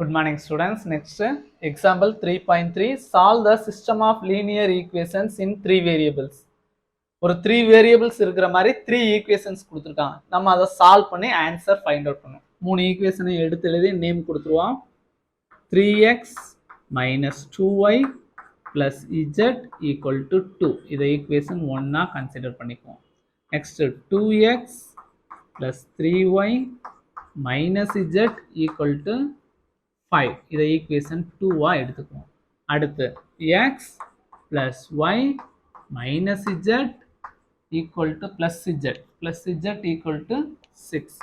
Good morning students. Next example 3.3 solve the system of linear equations in 3 variables. ஒரு 3 variables இருக்கிற மாதிரி 3 equations கொடுத்துருக்காங்க. நம்ம அதை சால்வ் பண்ணி ஆன்சர் ஃபைண்ட் அவுட் பண்ணணும். 3 ஈக்குவேஷனை எடுத்து எழுதி நேம் கொடுத்துருவோம். 3x minus 2y plus z equal to 2. இதை ஈக்குவேஷன் 1 கன்சிடர் பண்ணிக்குவோம். Next 2x plus 3y minus z equal to 5. இதை ஈக்குவேஷன் 2 எடுத்துக்குவோம். அடுத்து x plus y minus z equal to plus z equal to 6.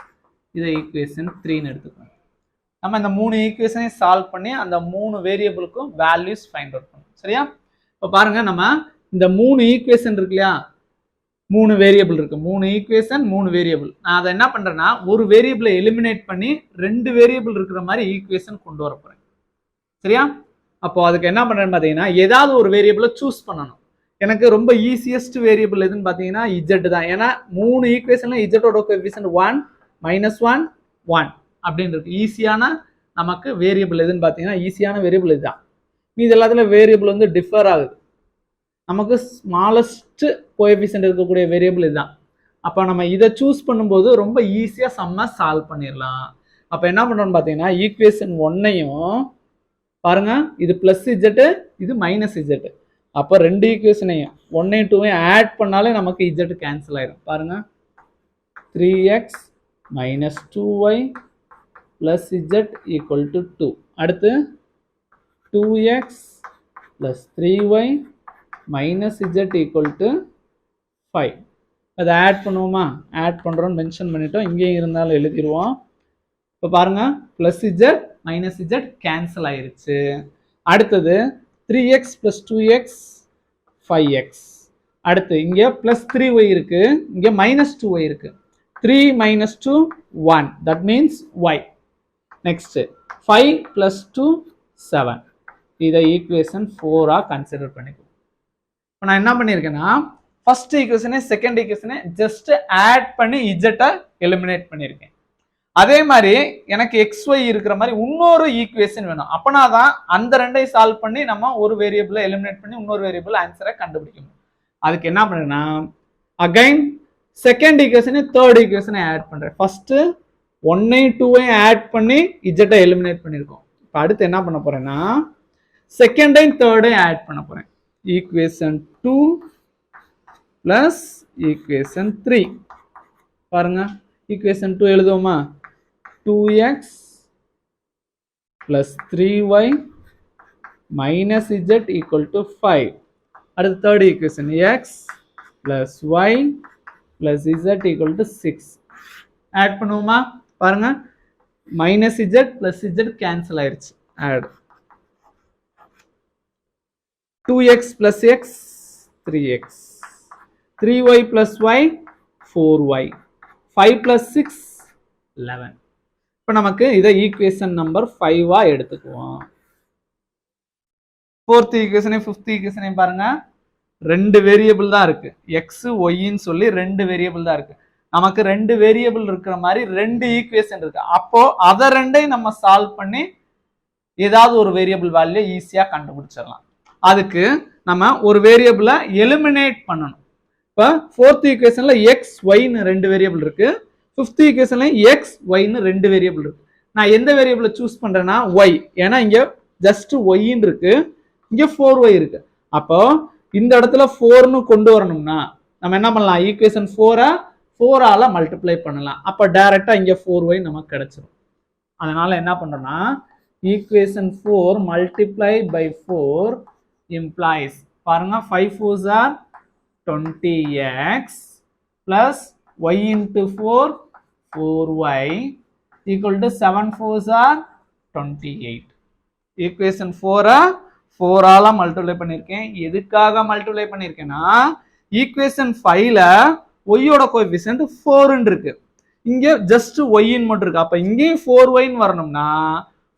இதை ஈக்குவேஷன் 3 எடுத்துக்குவோம். நம்ம இந்த மூணு ஈக்குவேஷனை சால்வ் பண்ணி அந்த மூணு வேரியபிளுக்கும் வேல்யூஸ் ஃபைண்ட் அவுட் பண்ணணும். சரியா? இப்போ பாருங்க, நம்ம இந்த மூணு ஈக்குவேஷன் இருக்கு இல்லையா, மூணு வேரியபிள் இருக்கு, மூணு ஈக்குவேஷன் மூணு வேரியபிள். நான் அதை என்ன பண்றேன்னா ஒரு வேரியபிளை எலிமினேட் பண்ணி ரெண்டு வேரியபிள் இருக்கிற மாதிரி ஈக்குவேஷன் கொண்டு வர போறேன். சரியா? அப்போ அதுக்கு என்ன பண்றேன்னு பாத்தீங்கன்னா ஏதாவது ஒரு வேரியபிளை சூஸ் பண்ணணும். எனக்கு ரொம்ப ஈஸியஸ்ட் வேரியபிள் எதுன்னு பாத்தீங்கன்னா இஜெட் தான். ஏன்னா மூணு ஈக்குவேஷன்ல இஜெட்டோட கோஎஃபிஷியன்ட் 1 -1 1 அப்படின்னு இருக்கு. ஈஸியான நமக்கு வேரியபிள் எதுன்னு பாத்தீங்கன்னா ஈஸியான வேரியபிள் இதுதான். மீது எல்லாத்துல வேரியபிள் வந்து டிஃபர் ஆகுது. நமக்கு ஸ்மாலஸ்ட் கோஎஃபிஷியன்ட் இருக்கக்கூடிய வேரியபிள் இதுதான். அப்போ நம்ம இதை சூஸ் பண்ணும்போது ரொம்ப ஈஸியாக செம்ம சால்வ் பண்ணிடலாம். அப்போ என்ன பண்ணுறோம்னு பார்த்தீங்கன்னா ஈக்குவேஷன் 1ஐயும் பாருங்க, இது பிளஸ் இஜெட்டு, இது மைனஸ் இஜெட்டு. அப்போ ரெண்டு ஈக்குவேஷனையும் 1ஐயும் 2ஐயும் ஆட் பண்ணாலே நமக்கு இஜெட்டு கேன்சல் ஆயிடும். பாருங்க, 3x minus 2y plus z equal to 2. அடுத்து 2x plus 3y minus z equal to 5. அதை ஆட் பண்ணுவோமா? ஆட் பண்ணுறோன்னு மென்ஷன் பண்ணிட்டோம், இங்கேயும் இருந்தாலும் எழுதிடுவோம். இப்போ பாருங்க, plus z minus z cancel ஆயிருச்சு. அடுத்தது 3x plus 2x 5x. அடுத்து இங்கே பிளஸ் 3y இருக்கு, இங்கே மைனஸ் 2y இருக்கு. 3 minus 2 1, that means y. Next 5 plus 2 7. இதை ஈக்குவேஷன் 4 கன்சிடர் பண்ணிக்குவோம். இப்போ நான் என்ன பண்ணியிருக்கேன்னா ஃபர்ஸ்ட் ஈக்குவேஷனே செகண்ட் ஈக்குவேஷனே ஜஸ்ட் ஆட் பண்ணி இஜெட்டை எலிமினேட் பண்ணியிருக்கேன். அதே மாதிரி எனக்கு XY இருக்கிற மாதிரி இன்னொரு ஈக்குவேஷன் வேணும். அப்பனா தான் அந்த ரெண்டையும் சால்வ் பண்ணி நம்ம ஒரு வேரியபிளை எலிமினேட் பண்ணி இன்னொரு வேரியபிள் ஆன்சரை கண்டுபிடிக்கணும். அதுக்கு என்ன பண்ணுறேன்னா அகைன் செகண்ட் ஈக்குவேஷனே தேர்ட் ஈக்குவேஷனை ஆட் பண்ணுறேன். ஃபர்ஸ்ட் 1ஐயும் 2ஐயும் ஆட் பண்ணி இஜெட்டை எலிமினேட் பண்ணியிருக்கோம். இப்போ அடுத்து என்ன பண்ண போறேன்னா செகண்டையும் தேர்டையும் ஆட் பண்ண போறேன். Equation 2 plus equation 3. பாருங்க, ஈக்குவேஷன் 2 எழுதுவோமா? 2x plus 3y minus z equal to 5. அடுத்து third equation x plus y plus z equal to 6. Add பண்ணுவோமா? பாருங்க, minus z plus z cancel ஆயிருச்சு. ஆட் 2x plus x 3x, 3y plus y 4y, 5 plus 6 11. இப்போ நமக்கு இதை equation number 5 எடுத்துக்குவோம். Fourth ஈக்குவேஷனையும் fifth ஈக்குவேஷனையும் பாருங்க, ரெண்டு வேரியபிள் தான் இருக்கு, எக்ஸ் ஒய்ன்னு சொல்லி ரெண்டு வேரியபிள் தான் இருக்கு. நமக்கு ரெண்டு வேரியபிள் இருக்கிற மாதிரி ரெண்டு ஈக்குவேஷன் இருக்கு. அப்போ அதை ரெண்டையும் நம்ம சால்வ் பண்ணி ஏதாவது ஒரு வேரியபிள் வேல்யூ ஈஸியாக கண்டுபிடிச்சிடலாம். அதுக்கு நம்ம ஒரு வேரியபிளை எலிமினேட் பண்ணணும். இப்போ ஃபோர்த் ஈக்குவேஷன்ல எக்ஸ் ஒய்னு ரெண்டு வேரியபிள் இருக்கு, ஃபிஃப்த் ஈக்குவேஷன்ல எக்ஸ் ஒய்னு ரெண்டு வேரியபிள் இருக்கு. நான் எந்த வேரியபிளை சூஸ் பண்றேன்னா ஒய், ஏன்னா இங்க ஜஸ்ட் ஒய்ன்னு இருக்கு, இங்க 4y இருக்கு. அப்போ இந்த இடத்துல 4ன்னு கொண்டு வரணும்னா நம்ம என்ன பண்ணலாம்? ஈக்குவேஷன் 4ஆல மல்டிப்ளை பண்ணலாம். அப்போ டைரக்டா இங்க 4y நமக்கு கிடைச்சிடும். அதனால என்ன பண்றோம்னா ஈக்குவேஷன் 4 மல்டிப்ளை பை 4 implies, பாருங்க, 5 4s are 20x plus y into 4 4y equal to 7 4s are 28. Equation 4ஆல multiply பண்ணியிருக்கேன். எதுக்காக மல்டிப்ளை பண்ணியிருக்கேன்னா ஈக்குவேஷன் 5ல ஒய்யோட கோஎஃபிஷியன்ட் 4 இருக்கு, இங்க ஜஸ்ட் ஒய்ன்னு மட்டும் இருக்கு. அப்ப இங்கேயும் 4yன்னு வரணும்னா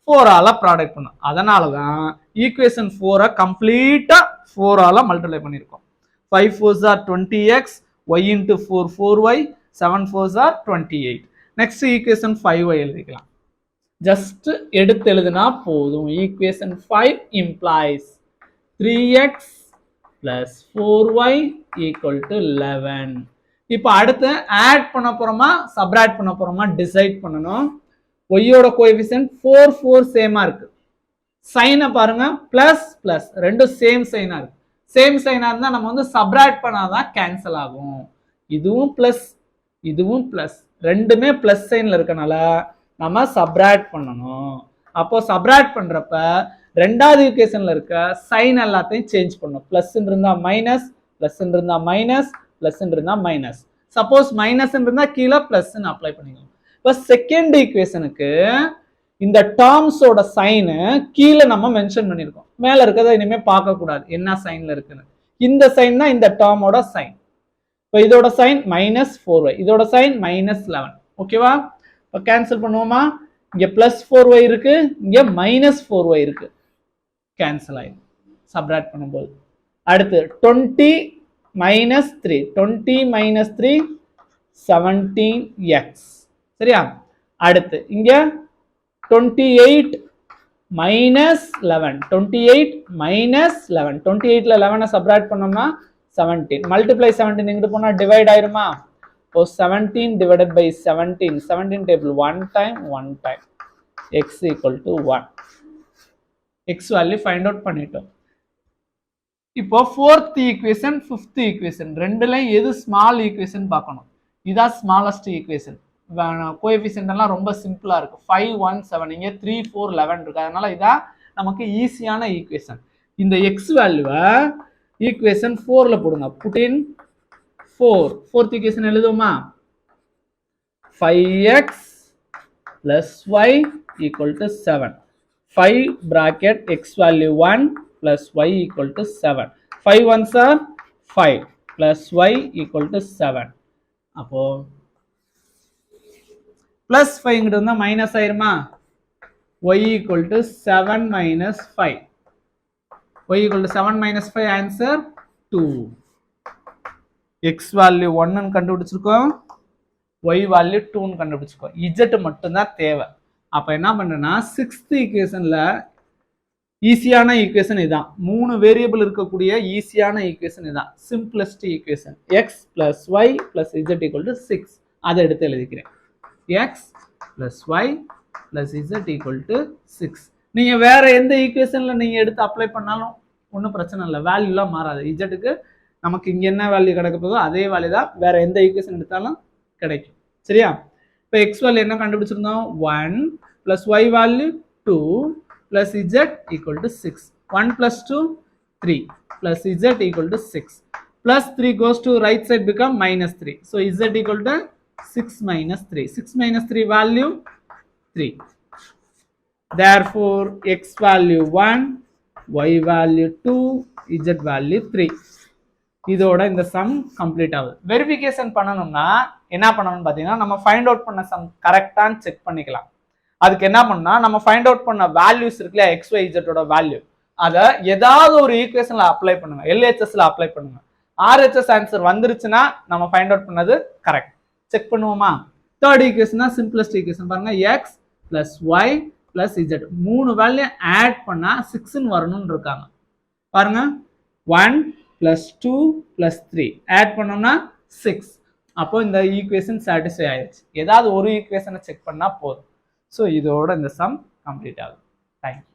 4ஆல ப்ராடக்ட் பண்ணும். அதனாலதான் ஈக்குவேஷன் 4 கம்ப்ளீட்டா 4ஆல மல்டிப்ளை பண்ணியிருக்கோம். 5 4s are 20x, y into 4 4y, 7 4s are 28. Next equation 5y எழுதிக்கலாம். ஜஸ்ட் எடுத்து எழுதுனா போதும். Equation 5 implies 3x plus 4y equal to 11. இப்போ அடுத்து ஆட் பண்ண போறோமா சப்ராக்ட் பண்ண போறோமா டிசைட் பண்ணணும். y யோட கோஎஃபிஷியன்ட் 4 4 சேமா இருக்கு. சைனை பாருங்க பிளஸ் பிளஸ் ரெண்டும் சேம் சைனா இருக்கு. சேம் சைனா இருந்தா நம்ம வந்து சப்ராக்ட் பண்ணாதான் கேன்சல் ஆகும். இதுவும் பிளஸ் இதுவும் பிளஸ் ரெண்டுமே பிளஸ் சைன்ல இருக்கனால நம்ம சப்ராக்ட் பண்ணணும். அப்போ சப்ராக்ட் பண்றப்ப ரெண்டாவது ஈக்குவேஷன்ல இருக்க சைன் எல்லாத்தையும் சேஞ்ச் பண்ணணும். பிளஸ் இருந்தா மைனஸ், பிளஸ் இருந்தா மைனஸ், பிளஸ் இருந்தா மைனஸ். சப்போஸ் மைனஸ் இருந்தா கீழே பிளஸ் அப்ளை பண்ணிக்கணும். இப்போ செகண்ட் ஈக்குவேஷனுக்கு இந்த டேர்ம்ஸோட சைனு கீழே நம்ம மென்ஷன் பண்ணியிருக்கோம். மேல இருக்கிறத இனிமே பார்க்க கூடாது என்ன சைன்ல இருக்குன்னு. இந்த சைன் தான் இந்த டேர்மோட சைன். இப்போ இதோட சைன் -4y, இதோட சைன் -11. ஓகேவா? இப்போ கேன்சல் பண்ணுவோமா? இங்க +4y இருக்கு, இங்க -4y இருக்கு. கேன்சல் ஆயிடும் சப்ராக்ட் பண்ணும்போது. அடுத்து 20 - 3, 20 - 3 17x. சரியா? அடுத்து இங்க 28 - 11, 28 - 11, 28ல 11 சப்ராக்ட் பண்ணோம்னா 17. மல்டிப்ளை 17 இங்கிட்டு போனா டிவைட் ஆயிருமா? இப்போ 17 divided by 17, 17 table 1 time 1 time x equal to 1. x value find out பண்ணிட்டோம். இப்போ ஃபோர்த் ஈக்குவேஷன் ஃபிஃப்த் ஈக்குவேஷன் ரெண்டுலயும் எது ஸ்மால் ஈக்குவேஷன் பார்க்கணும். இதான் ஸ்மாலஸ்ட் ஈக்குவேஷன். கோஎஃபிஷியன்ட் எல்லாம் ரொம்ப சிம்பிளா இருக்கு. 5 1 7, இங்க 3 4 11 இருக்கு. அதனால இதான் நமக்கு ஈஸியான ஈக்குவேஷன். இந்த எக்ஸ் வேல்யூவை ஈக்குவேஷன் 4ல போடுங்க. Put in 4. ஃபோர்த் ஈக்குவேஷன் எழுதுவோமா? 5x plus y equal to 7. 5 bracket x value 1 plus y equal to 7. 5 ones are 5 plus y equal to 7. அப்போ plus 5 இங்கிட்டு வந்தா மைனஸ் ஆயிருமா? y equal to 7 minus 5. y equal to 7 minus 5 answer 2. x value 1 ன்னு கண்டுபிடிச்சிருக்கோம், y value 2 ன்னு கண்டுபிடிச்சிருக்கோம். z மட்டும்தான் தேவை. அப்ப என்ன பண்றேன்னா சிக்ஸ்த் ஈக்குவேஷன்ல ஈஸியான ஈக்குவேஷன் இதான். 3 வேரியபிள் இருக்கக்கூடிய ஈஸியான ஈக்குவேஷன் இதான். Simplest equation x plus y plus z equal to 6. அதை எடுத்து எழுதிக்கிறேன். x plus y plus z equal to 6. நீங்க வேற எந்த ஈக்குவேஷன்ல நீங்க எடுத்து அப்ளை பண்ணாலும் ஒன்றும் பிரச்சனை இல்லை, வேல்யூலாம் மாறாது. இஜெட்டுக்கு நமக்கு இங்க என்ன வேல்யூ கிடைக்க போதோ அதே வேல்யூ தான் வேற எந்த ஈக்குவேஷன் எடுத்தாலும் கிடைக்கும். சரியா? இப்போ எக்ஸ் வேல்யூ என்ன கண்டுபிடிச்சிருந்தோம்? 1 plus y value 2 plus z equal to 6. 1 plus 2 3 plus z equal to 6. Plus 3 goes to right side become -3. So z equal to 6 minus 3. 6 minus 3 value 3. Therefore x value 1, y value 2, z value 3. இதோட இந்த some complete ஆகுது. Verification பண்ணணும்னா என்ன பண்ணணும்னு பார்த்தீங்கன்னா நம்ம find out பண்ண sum கரெக்டான்னு செக் பண்ணிக்கலாம். அதுக்கு என்ன பண்ணா நம்ம ஃபைண்ட் அவுட் பண்ண வேல்யூஸ் இருக்குல்ல எக்ஸ் ஒய் இசட்டோட வேல்யூ, அதை ஏதாவது ஒரு ஈக்குவேஷன்ல அப்ளை பண்ணுங்க. எல்ஹெச்எஸ்ல அப்ளை பண்ணுங்க. ஆர்ஹெச்எஸ் ஆன்சர் வந்துருச்சுன்னா நம்ம ஃபைண்ட் அவுட் பண்ணது கரெக்ட். செக் பண்ணுவோமா? தேர்ட் ஈக்குவேஷன் தான் சிம்பிளஸ்ட் ஈக்குவேஷன். பாருங்க X plus Y plus Z 3 value add பண்ணா 6ன்னு வரணும்னு இருக்காங்க. பாருங்க 1 plus 2 plus 3 ஆட் பண்ணோம்னா 6. அப்போ இந்த ஈக்குவேஷன் சாட்டிஸ்ஃபை ஆயிடுச்சு. ஏதாவது ஒரு ஈக்குவேஷனை செக் பண்ணா போதும். ஸோ இதோட இந்த சம் கம்ப்ளீட் ஆகும். தேங்க்யூ.